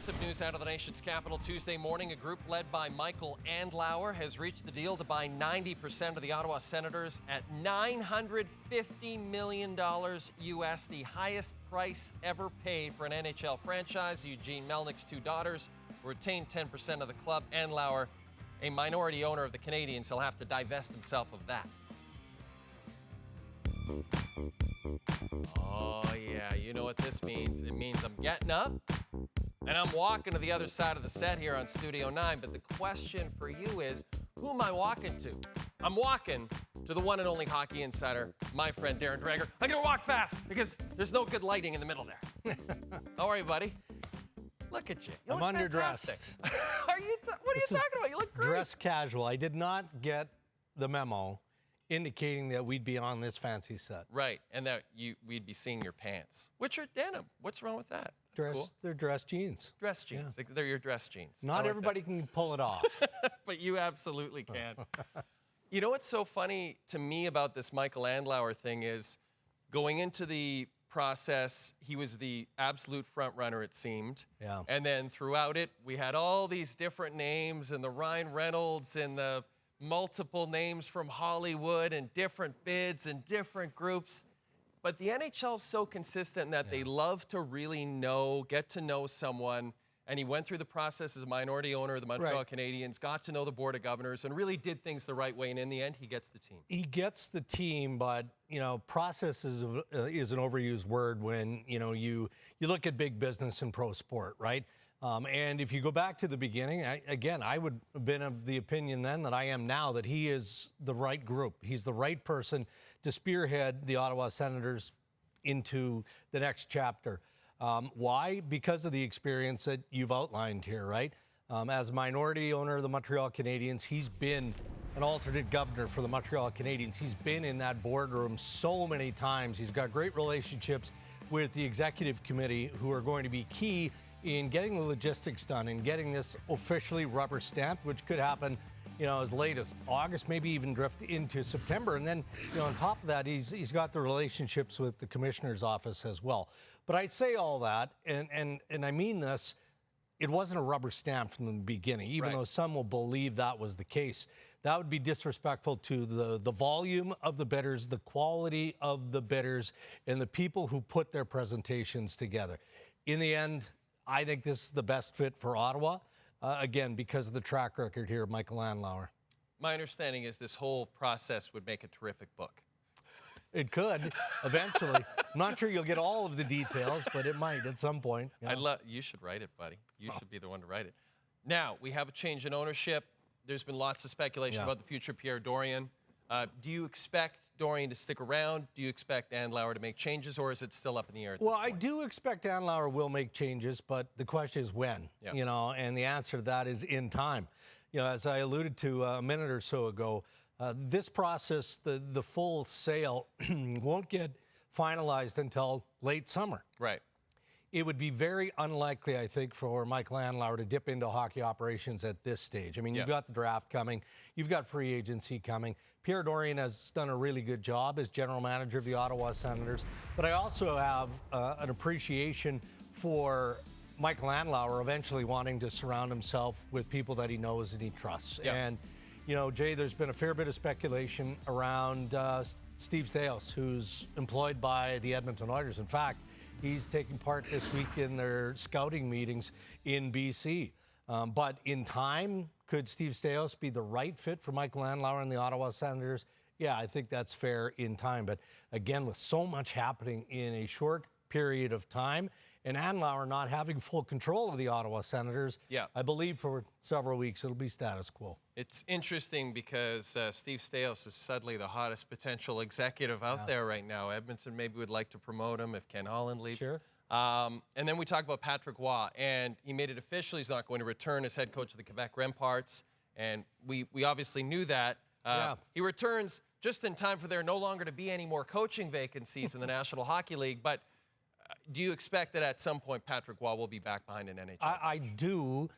Massive news out of the nation's capital Tuesday morning. A group led by Michael Andlauer has reached the deal to buy 90% of the Ottawa Senators at $950 million U.S., the highest price ever paid for an NHL franchise. Eugene Melnick's two daughters retain 10% of the club. Andlauer, a minority owner of the Canadiens, will have to divest himself of that. Oh, yeah, you know what this means. It means I'm getting up and I'm walking to the other side of the set here on Studio 9. But the question for you is, who am I walking to? I'm walking to the one and only hockey insider, my friend Darren Dreger. I'm going to walk fast because there's no good lighting in the middle there. How are you, buddy? Look at you. You look I'm fantastic. underdressed. What are you talking about? You look great. Dress casual. I did not get the memo indicating that we'd be on this fancy set. Right, and that we'd be seeing your pants, which are denim. What's wrong with that? That's cool. They're dress jeans. Dress jeans. Yeah. They're your dress jeans. Not everybody can pull it off. But you absolutely can. You know what's so funny to me about this Michael Andlauer thing is going into the process, he was the absolute front runner, it seemed. Yeah. And then throughout it, we had all these different names and the Ryan Reynolds and the multiple names from Hollywood and different bids and different groups. But the NHL is so consistent in that they love to really get to know someone. And he went through the process as a minority owner of the Montreal Canadiens, got to know the Board of Governors, and really did things the right way. And in the end, he gets the team. He gets the team, but, process is an overused word when, you look at big business and pro sport, right? And if you go back to the beginning, I would have been of the opinion then that I am now that he is the right group. He's the right person to spearhead the Ottawa Senators into the next chapter. Why? Because of the experience that you've outlined here, right? As a minority owner of the Montreal Canadiens, he's been an alternate governor for the Montreal Canadiens. He's been in that boardroom so many times. He's got great relationships with the executive committee who are going to be key in getting the logistics done and getting this officially rubber stamped, which could happen, as late as August, maybe even drift into September. And then, on top of that, he's got the relationships with the commissioner's office as well. But I say all that, and I mean this, it wasn't a rubber stamp from the beginning, even though some will believe that was the case. That would be disrespectful to the volume of the bidders, the quality of the bidders, and the people who put their presentations together. In the end, I think this is the best fit for Ottawa, again, because of the track record here of Michael Andlauer. My understanding is this whole process would make a terrific book. It could, eventually. I'm not sure you'll get all of the details, but it might at some point. You should write it, buddy. You should be the one to write it. Now, we have a change in ownership. There's been lots of speculation about the future of Pierre Dorion. Do you expect Dorion to stick around? Do you expect Andlauer to make changes, or is it still up in the air at this point? I do expect Andlauer will make changes, but the question is when, and the answer to that is in time. As I alluded to a minute or so ago, this process, the full sale, won't get finalized until late summer. Right. It would be very unlikely, I think, for Michael Andlauer to dip into hockey operations at this stage. I mean, you've got the draft coming. You've got free agency coming. Pierre Dorion has done a really good job as general manager of the Ottawa Senators. But I also have an appreciation for Michael Andlauer eventually wanting to surround himself with people that he knows and he trusts. Yeah. And, Jay, there's been a fair bit of speculation around Steve Staios, who's employed by the Edmonton Oilers. In fact, he's taking part this week in their scouting meetings in BC. But in time, could Steve Staios be the right fit for Michael Andlauer and the Ottawa Senators? Yeah, I think that's fair in time. But again, with so much happening in a short period of time and Andlauer not having full control of the Ottawa Senators, I believe for several weeks it'll be status quo. It's interesting because Steve Staios is suddenly the hottest potential executive out there right now. Edmonton maybe would like to promote him if Ken Holland leaves. Sure. And then we talk about Patrick Roy, and he made it official. He's not going to return as head coach of the Quebec Remparts, and we obviously knew that. He returns just in time for there no longer to be any more coaching vacancies in the National Hockey League. But do you expect that at some point Patrick Roy will be back behind an NHL? I do,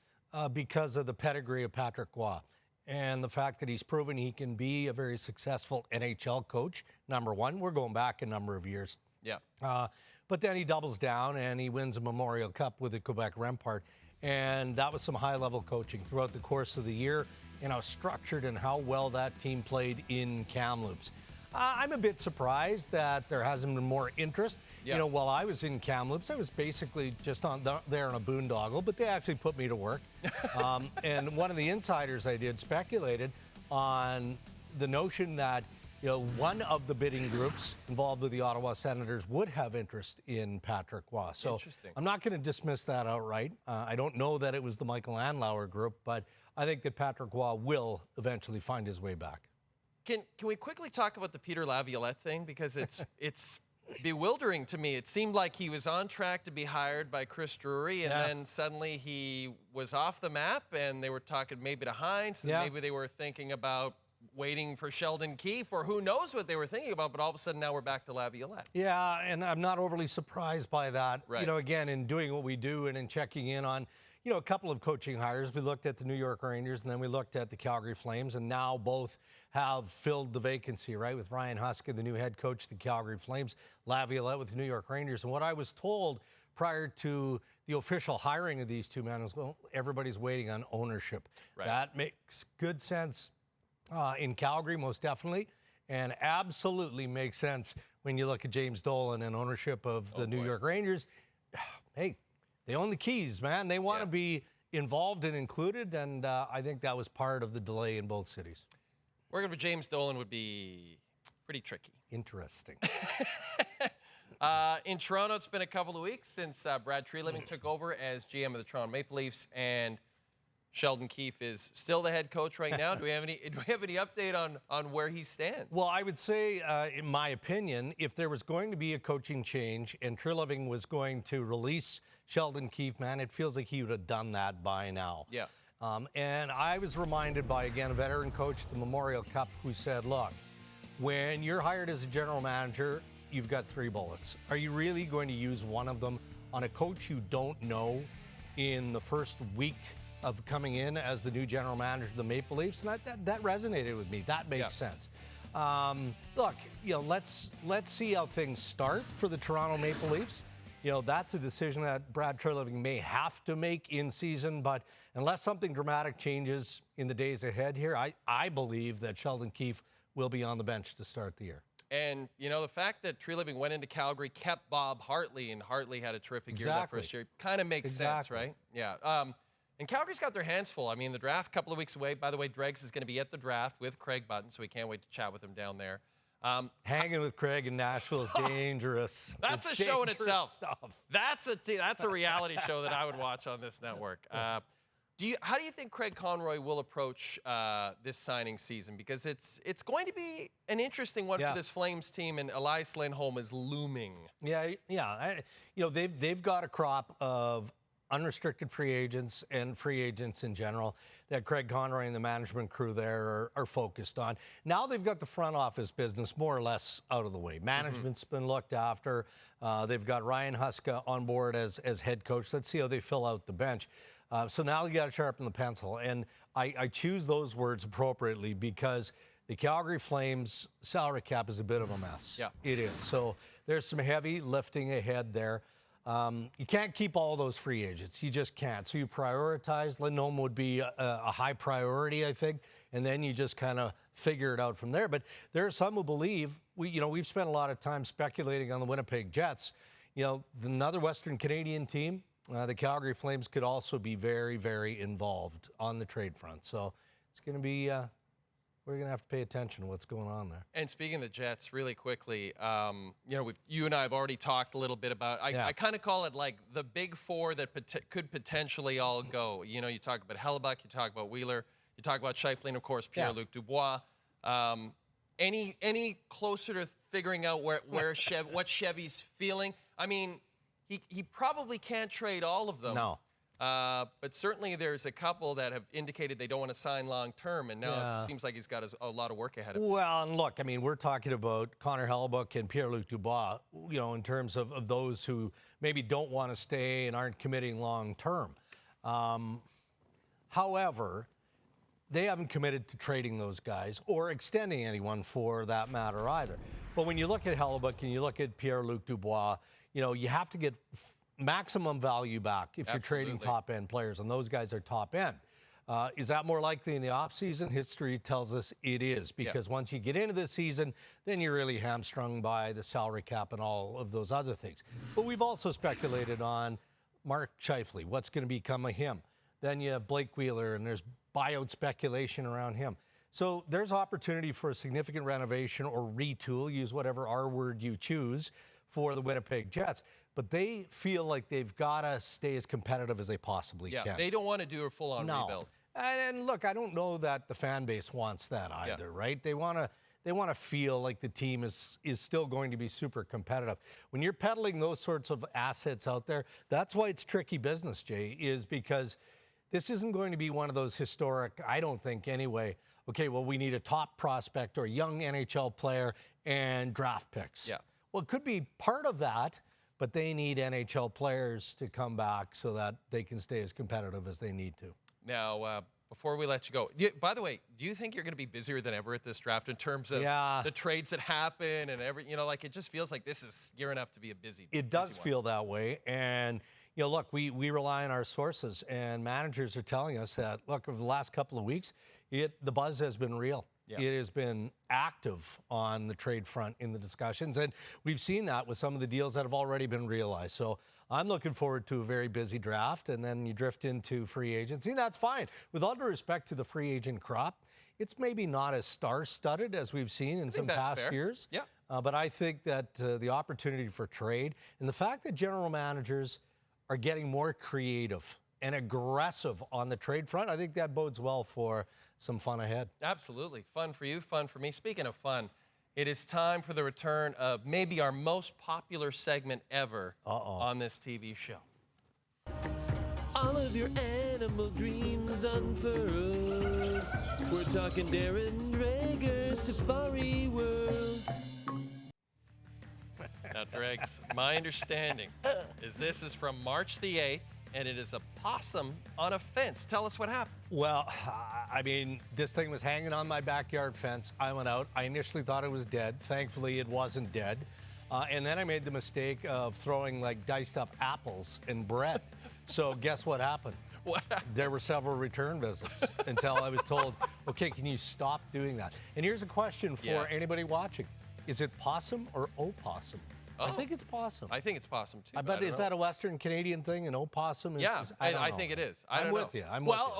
because of the pedigree of Patrick Roy and the fact that he's proven he can be a very successful NHL coach, number one. We're going back a number of years. Yeah. But then he doubles down and he wins a Memorial Cup with the Quebec Rempart. And that was some high-level coaching throughout the course of the year, and how structured and how well that team played in Kamloops. I'm a bit surprised that there hasn't been more interest. Yeah. You know, while I was in Kamloops, I was basically just there on a boondoggle, but they actually put me to work. And one of the insiders I did speculated on the notion that, you know, one of the bidding groups involved with the Ottawa Senators would have interest in Patrick Roy. So I'm not going to dismiss that outright. I don't know that it was the Michael Andlauer group, but I think that Patrick Roy will eventually find his way back. Can we quickly talk about the Peter Laviolette thing? Because it's bewildering to me. It seemed like he was on track to be hired by Chris Drury, and then suddenly he was off the map, and they were talking maybe to Hines, and maybe they were thinking about waiting for Sheldon Keefe, or who knows what they were thinking about, but all of a sudden now we're back to Laviolette. Yeah, and I'm not overly surprised by that. Right. You know, again, in doing what we do and in checking in on, you know, a couple of coaching hires, we looked at the New York Rangers and then we looked at the Calgary Flames, and now both have filled the vacancy, right, with Ryan Huska, the new head coach of the Calgary Flames, Laviolette with the New York Rangers. And what I was told prior to the official hiring of these two men was, well, everybody's waiting on ownership. Right. That makes good sense in Calgary, most definitely, and absolutely makes sense when you look at James Dolan and ownership of the New York Rangers. Hey, they own the keys, man. They want to be involved and included, and I think that was part of the delay in both cities. Working for James Dolan would be pretty tricky. Interesting. In Toronto, it's been a couple of weeks since Brad Treliving took over as GM of the Toronto Maple Leafs, and Sheldon Keefe is still the head coach right now. Do we have any update on where he stands? Well, I would say, in my opinion, if there was going to be a coaching change and Treliving was going to release Sheldon Keefe, man, it feels like he would have done that by now. Yeah. And I was reminded by, again, a veteran coach at the Memorial Cup who said, look, when you're hired as a general manager, you've got 3 bullets. Are you really going to use one of them on a coach you don't know in the first week of coming in as the new general manager of the Maple Leafs? And that resonated with me. That makes sense. Look, you know, let's see how things start for the Toronto Maple Leafs. You know, that's a decision that Brad Treliving may have to make in season, but unless something dramatic changes in the days ahead here, I believe that Sheldon Keefe will be on the bench to start the year. And, you know, the fact that Treliving went into Calgary, kept Bob Hartley, and Hartley had a terrific year that first year, kind of makes sense, right? Yeah. And Calgary's got their hands full. I mean, the draft a couple of weeks away. By the way, Dregs is going to be at the draft with Craig Button, so we can't wait to chat with him down there. Hanging with Craig in Nashville is dangerous. That's a show in itself. That's a reality show that I would watch on this network. How do you think Craig Conroy will approach this signing season? Because it's going to be an interesting one for this Flames team, and Elias Lindholm is looming. Yeah. You know, they've got a crop of unrestricted free agents and free agents in general that Craig Conroy and the management crew there are focused on. Now they've got the front office business more or less out of the way. Management's been looked after. They've got Ryan Huska on board as head coach. Let's see how they fill out the bench. So now you got to sharpen the pencil. And I choose those words appropriately because the Calgary Flames salary cap is a bit of a mess. Yeah, it is. So there's some heavy lifting ahead there. You can't keep all those free agents. You just can't. So you prioritize. Lindholm would be a high priority, I think, and then you just kind of figure it out from there. But there are some who believe, we've spent a lot of time speculating on the Winnipeg Jets. You know, another Western Canadian team, the Calgary Flames could also be very, very involved on the trade front. So it's going to be... we're going to have to pay attention to what's going on there. And speaking of the Jets, really quickly, you and I have already talked a little bit about, I kind of call it like the big 4 that could potentially all go. You know, you talk about Hellebuck, you talk about Wheeler, you talk about Scheifele, of course, Pierre-Luc Dubois. Any closer to figuring out what Chevy's feeling? I mean, he probably can't trade all of them. No. But certainly there's a couple that have indicated they don't want to sign long-term, and now it seems like he's got a lot of work ahead of him. Well, and look, I mean, we're talking about Connor Hellebuck and Pierre-Luc Dubois, you know, in terms of those who maybe don't want to stay and aren't committing long-term. However, they haven't committed to trading those guys or extending anyone for that matter either. But when you look at Hellebuck and you look at Pierre-Luc Dubois, you know, you have to get maximum value back if you're trading top-end players, and those guys are top-end. Is that more likely in the offseason? History tells us it is, because once you get into the season, then you're really hamstrung by the salary cap and all of those other things. But we've also speculated on Mark Scheifele, what's going to become of him. Then you have Blake Wheeler, and there's buyout speculation around him. So there's opportunity for a significant renovation or retool, use whatever R word you choose, for the Winnipeg Jets. But they feel like they've got to stay as competitive as they possibly can. Yeah, they don't want to do a full-on rebuild. And look, I don't know that the fan base wants that either, right? They want to feel like the team is still going to be super competitive. When you're peddling those sorts of assets out there, that's why it's tricky business, Jay, is because this isn't going to be one of those historic, I don't think anyway, okay, well, we need a top prospect or a young NHL player and draft picks. Yeah. Well, it could be part of that, but they need NHL players to come back so that they can stay as competitive as they need to. Now, before we let you go, by the way, do you think you're going to be busier than ever at this draft in terms of the trades that happen and like it just feels like this is gearing up to be a busy. It does feel that way, and look, we rely on our sources, and managers are telling us that look, over the last couple of weeks, the buzz has been real. Yeah. It has been active on the trade front in the discussions, and we've seen that with some of the deals that have already been realized. So I'm looking forward to a very busy draft, and then you drift into free agency. That's fine. With all due respect to the free agent crop, it's maybe not as star-studded as we've seen in some past years. Yeah. But I think that the opportunity for trade and the fact that general managers are getting more creative and aggressive on the trade front, I think that bodes well for some fun ahead. Absolutely. Fun for you, fun for me. Speaking of fun, it is time for the return of maybe our most popular segment ever on this TV show. All of your animal dreams unfurled. We're talking Darren Dreger Safari World. Now, Dregs, my understanding is this is from March the 8th, and it is a possum on a fence. Tell us what happened. Well, I mean, this thing was hanging on my backyard fence. I went out. I initially thought it was dead. Thankfully, it wasn't dead. And then I made the mistake of throwing like diced up apples in bread. So guess what happened? What? There were several return visits until I was told, okay, can you stop doing that? And here's a question for anybody watching. Is it possum or opossum? I think it's possum. I think it's possum too. But is that a Western Canadian thing? An opossum? I think it is. I'm with you.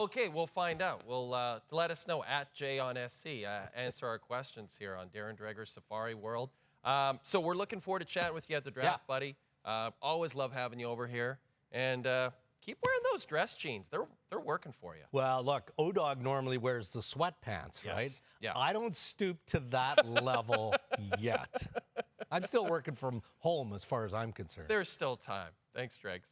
Okay, we'll find out. We'll let us know at Jay on SC. Answer our questions here on Darren Dreger's Safari World. So we're looking forward to chatting with you at the draft, buddy. Always love having you over here. And keep wearing those dress jeans. They're working for you. Well, look, O-Dog normally wears the sweatpants, right? Yeah. I don't stoop to that level yet. I'm still working from home as far as I'm concerned. There's still time. Thanks, Dregs.